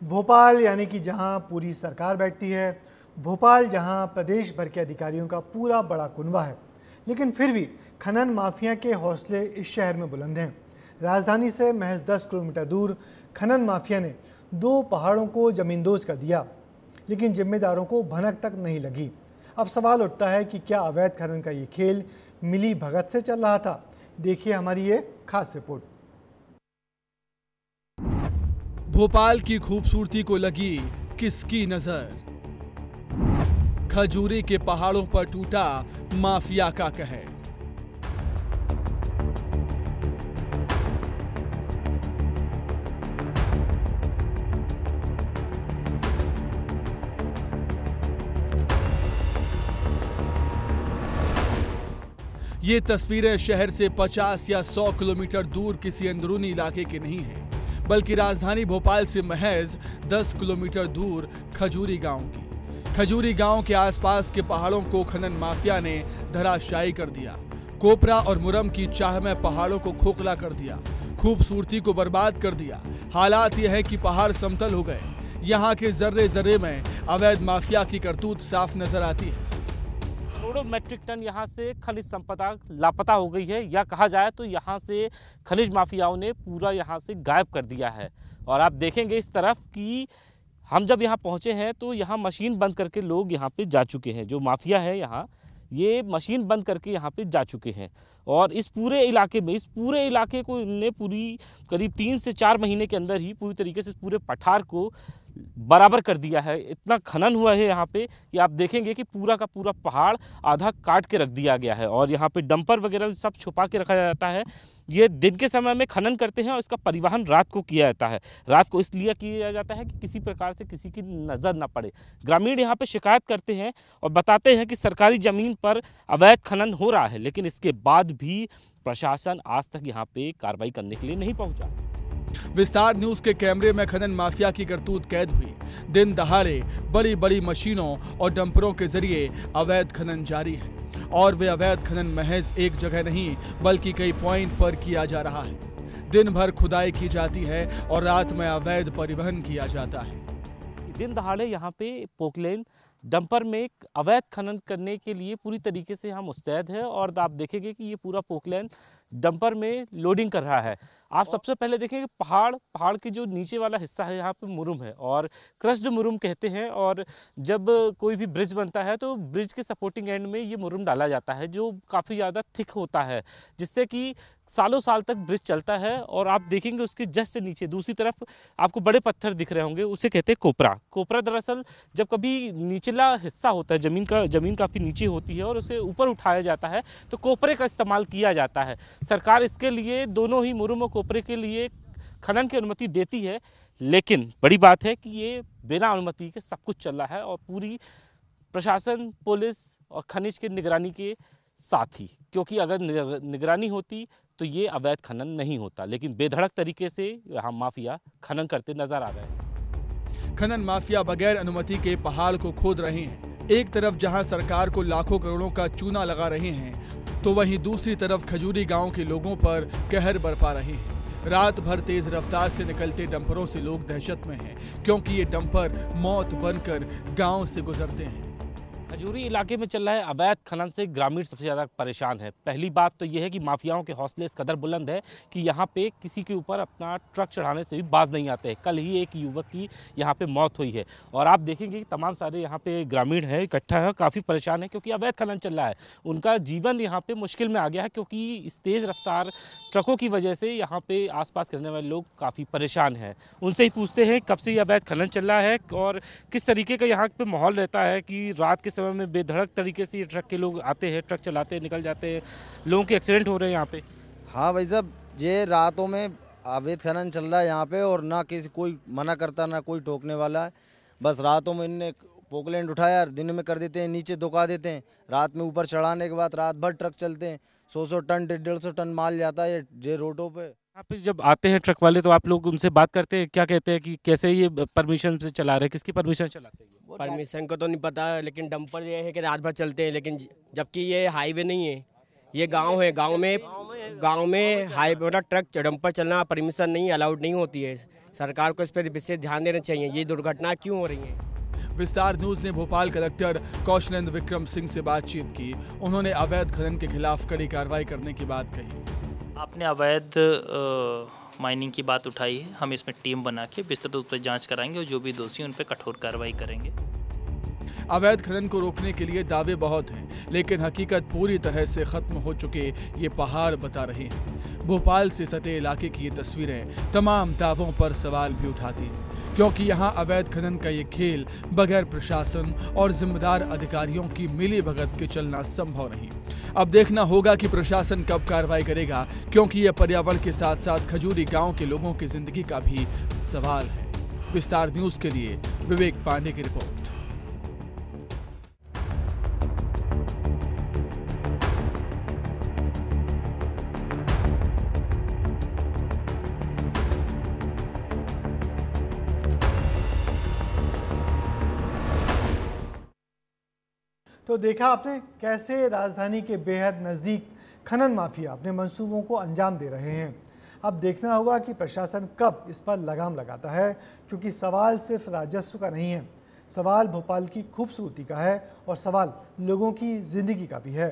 भोपाल यानी कि जहां पूरी सरकार बैठती है, भोपाल जहां प्रदेश भर के अधिकारियों का पूरा बड़ा कुनबा है, लेकिन फिर भी खनन माफिया के हौसले इस शहर में बुलंद हैं। राजधानी से महज 10 किलोमीटर दूर खनन माफिया ने 2 पहाड़ों को जमींदोज कर दिया, लेकिन जिम्मेदारों को भनक तक नहीं लगी। अब सवाल उठता है कि क्या अवैध खनन का ये खेल मिली भगत से चल रहा था? देखिए हमारी ये खास रिपोर्ट। भोपाल की खूबसूरती को लगी किसकी नजर? खजूरी के पहाड़ों पर टूटा माफिया का कहर। ये तस्वीरें शहर से 50 या 100 किलोमीटर दूर किसी अंदरूनी इलाके की नहीं है, बल्कि राजधानी भोपाल से महज 10 किलोमीटर दूर खजूरी गांव की। खजूरी गांव के आसपास के पहाड़ों को खनन माफिया ने धराशायी कर दिया। कोपरा और मुरम की चाह में पहाड़ों को खोखला कर दिया, खूबसूरती को बर्बाद कर दिया। हालात यह है कि पहाड़ समतल हो गए। यहाँ के जर्रे जर्रे में अवैध माफिया की करतूत साफ नजर आती है। करोड़ों मैट्रिक टन यहाँ से खनिज संपदा लापता हो गई है, या कहा जाए तो यहाँ से खनिज माफियाओं ने पूरा यहाँ से गायब कर दिया है। और आप देखेंगे इस तरफ कि हम जब यहाँ पहुँचे हैं तो यहाँ मशीन बंद करके लोग यहाँ पे जा चुके हैं। जो माफिया है यहाँ, ये मशीन बंद करके यहाँ पे जा चुके हैं। और इस पूरे इलाके को इनने पूरी करीब 3 से 4 महीने के अंदर ही पूरी तरीके से पूरे पठार को बराबर कर दिया है। इतना खनन हुआ है यहाँ पे कि आप देखेंगे कि पूरा का पूरा पहाड़ आधा काट के रख दिया गया है। और यहाँ पे डंपर वगैरह सब छुपा के रखा जाता है। ये दिन के समय में खनन करते हैं और इसका परिवहन रात को किया जाता है। रात को इसलिए किया जाता है कि किसी प्रकार से किसी की नज़र ना पड़े। ग्रामीण यहाँ पे शिकायत करते हैं और बताते हैं कि सरकारी ज़मीन पर अवैध खनन हो रहा है, लेकिन इसके बाद भी प्रशासन आज तक यहाँ पे कार्रवाई करने के लिए नहीं पहुँचा। विस्तार न्यूज के कैमरे में खनन माफिया की करतूत कैद हुई। दिन दहाड़े बड़ी बड़ी मशीनों और डंपरों के जरिए अवैध खनन जारी है, और वे अवैध खनन महज एक जगह नहीं बल्कि कई पॉइंट पर किया जा रहा है। दिन भर खुदाई की जाती है और रात में अवैध परिवहन किया जाता है। दिन दहाड़े यहाँ पे पोकलेन डंपर में अवैध खनन करने के लिए पूरी तरीके से यहाँ मुस्तैद है। और आप देखेंगे कि ये पूरा पोकलेन डंपर में लोडिंग कर रहा है। आप सबसे पहले देखेंगे पहाड़ के जो नीचे वाला हिस्सा है यहाँ पे मुरुम है, और क्रस्ड मुरुम कहते हैं। और जब कोई भी ब्रिज बनता है तो ब्रिज के सपोर्टिंग एंड में ये मुरुम डाला जाता है, जो काफ़ी ज़्यादा थिक होता है, जिससे कि सालों साल तक ब्रिज चलता है। और आप देखेंगे उसके जस्ट नीचे दूसरी तरफ आपको बड़े पत्थर दिख रहे होंगे, उसे कहते हैं कोपरा। कोपरा दरअसल जब कभी निचला हिस्सा होता है, ज़मीन काफ़ी नीचे होती है और उसे ऊपर उठाया जाता है, तो कोपरे का इस्तेमाल किया जाता है। सरकार इसके लिए दोनों ही मुरुम और कोपरे के लिए खनन की अनुमति देती है, लेकिन बड़ी बात है कि ये बिना अनुमति के सब कुछ चल रहा है, और पूरी प्रशासन, पुलिस और खनिज की निगरानी के साथ ही। क्योंकि अगर निगरानी होती तो ये अवैध खनन नहीं होता, लेकिन बेधड़क तरीके से यहाँ माफिया खनन करते नजर आ रहे हैं। खनन माफिया बगैर अनुमति के पहाड़ को खोद रहे हैं। एक तरफ जहां सरकार को लाखों करोड़ों का चूना लगा रहे हैं, तो वहीं दूसरी तरफ खजूरी गांव के लोगों पर कहर बरपा रहे हैं। रात भर तेज रफ्तार से निकलते डंपरों से लोग दहशत में हैं, क्योंकि ये डंपर मौत बनकर गांव से गुजरते हैं। खजूरी इलाके में चल रहा है अवैध खनन से ग्रामीण सबसे ज़्यादा परेशान है। पहली बात तो यह है कि माफियाओं के हौसले इस कदर बुलंद है कि यहाँ पे किसी के ऊपर अपना ट्रक चढ़ाने से भी बाज नहीं आते हैं। कल ही एक युवक की यहाँ पे मौत हुई है, और आप देखेंगे कि तमाम सारे यहाँ पे ग्रामीण हैं, इकट्ठा है, काफ़ी परेशान है, क्योंकि अवैध खनन चल रहा है। उनका जीवन यहाँ पर मुश्किल में आ गया है, क्योंकि इस तेज़ रफ्तार ट्रकों की वजह से यहाँ पे आसपास रहने वाले लोग काफ़ी परेशान हैं। उनसे ही पूछते हैं कब से ये अवैध खनन चल रहा है और किस तरीके का यहाँ पे माहौल रहता है कि रात के समय में बेधड़क तरीके से ये ट्रक के लोग आते हैं, ट्रक चलाते हैं, निकल जाते हैं, लोगों के एक्सीडेंट हो रहे हैं यहाँ पे। हाँ भाई साहब, ये रातों में अवैध खनन चल रहा है यहाँ पे, और ना किसी कोई मना करता ना कोई टोकने वाला है। बस रातों में इनने पोकलैंड उठाया, दिन में कर देते हैं, नीचे दुका देते हैं, रात में ऊपर चढ़ाने के बाद रात भर ट्रक चलते हैं। 100 टन 150 टन माल जाता है ये रोडों पे। यहाँ पे जब आते हैं ट्रक वाले तो आप लोग उनसे बात करते हैं, क्या कहते हैं कि कैसे ये परमिशन से चला रहे हैं, किसकी परमिशन चलाते हैं? परमिशन को तो नहीं पता, लेकिन डंपर ये है कि रात भर चलते हैं, लेकिन जबकि ये हाईवे नहीं है, ये गांव है। गांव में गांव में मतलब ट्रक डंपर चलना परमिशन नहीं, अलाउड नहीं होती है। सरकार को इस पर विशेष ध्यान देना चाहिए। ये दुर्घटना क्यों हो रही है? विस्तार न्यूज ने भोपाल कलेक्टर कौशलेंद्र विक्रम सिंह से बातचीत की। उन्होंने अवैध खनन के खिलाफ कड़ी कार्रवाई करने की बात कही। आपने अवैध माइनिंग की बात उठाई है, हम इसमें टीम बना के विस्तृत रूप से जांच कराएंगे और जो भी दोषी उन पर कठोर कार्रवाई करेंगे। अवैध खनन को रोकने के लिए दावे बहुत हैं, लेकिन हकीकत पूरी तरह से खत्म हो चुके ये पहाड़ बता रहे हैं। भोपाल से सटे इलाके की ये तस्वीरें तमाम दावों पर सवाल भी उठाती हैं, क्योंकि यहाँ अवैध खनन का ये खेल बगैर प्रशासन और जिम्मेदार अधिकारियों की मिलीभगत के चलना संभव नहीं। अब देखना होगा कि प्रशासन कब कार्रवाई करेगा, क्योंकि यह पर्यावरण के साथ साथ खजूरी गांव के लोगों की जिंदगी का भी सवाल है। विस्तार न्यूज के लिए विवेक पांडे की रिपोर्ट। तो देखा आपने कैसे राजधानी के बेहद नज़दीक खनन माफिया अपने मंसूबों को अंजाम दे रहे हैं। अब देखना होगा कि प्रशासन कब इस पर लगाम लगाता है, क्योंकि सवाल सिर्फ राजस्व का नहीं है, सवाल भोपाल की खूबसूरती का है और सवाल लोगों की ज़िंदगी का भी है।